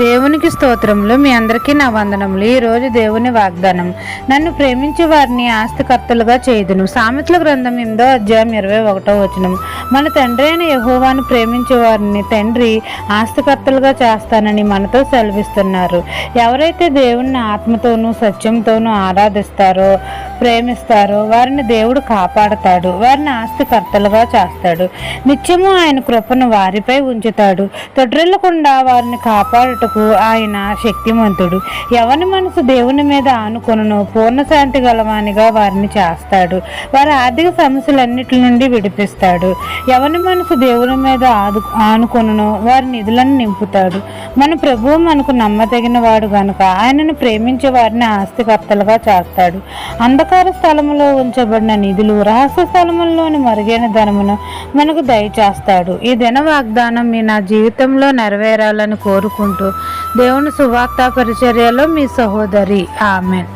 దేవునికి స్తోత్రములు. మీ అందరికీ నా వందనములు. ఈరోజు దేవుని వాగ్దానం, నన్ను ప్రేమించే వారిని ఆస్తికర్తలుగా చేయుదును. సామెతల గ్రంథం 8వ అధ్యాయం 21వ వచనం. మన తండ్రి అయిన యెహోవాను ప్రేమించే వారిని తండ్రి ఆస్తికర్తలుగా చేస్తానని మనతో సెలవిస్తున్నారు. ఎవరైతే దేవుణ్ణి ఆత్మతోనూ సత్యంతోనూ ఆరాధిస్తారో, ప్రేమిస్తారో వారిని దేవుడు కాపాడతాడు, వారిని ఆస్తికర్తలుగా చేస్తాడు. నిత్యము ఆయన కృపను వారిపై ఉంచుతాడు. తొట్టిల్లకుండా వారిని కాపాడుటకు ఆయన శక్తిమంతుడు. ఎవరి మనసు దేవుని మీద ఆనుకొనునో పూర్ణ శాంతి గలవానిగా వారిని చేస్తాడు. వారి ఆర్థిక సమస్యలన్నిటి నుండి విడిపిస్తాడు. ఎవరి మనసు దేవుని మీద ఆనుకొనునో వారి నిధులను నింపుతాడు. మన ప్రభువు మనకు నమ్మదగిన వాడు గనుక ఆయనను ప్రేమించే వారిని ఆస్తికర్తలుగా చేస్తాడు. అంధకార స్థలములో ఉంచబడిన నిధులు, రహస్య స్థలముల్లోని మరుగైన ధనమును మనకు దయచేస్తాడు. ఈ దిన వాగ్దానం నా జీవితంలో నెరవేరాలని కోరుకుంటూ దేవుని సువార్త పరిచర్యలో మీ సహోదరి. ఆమెన్.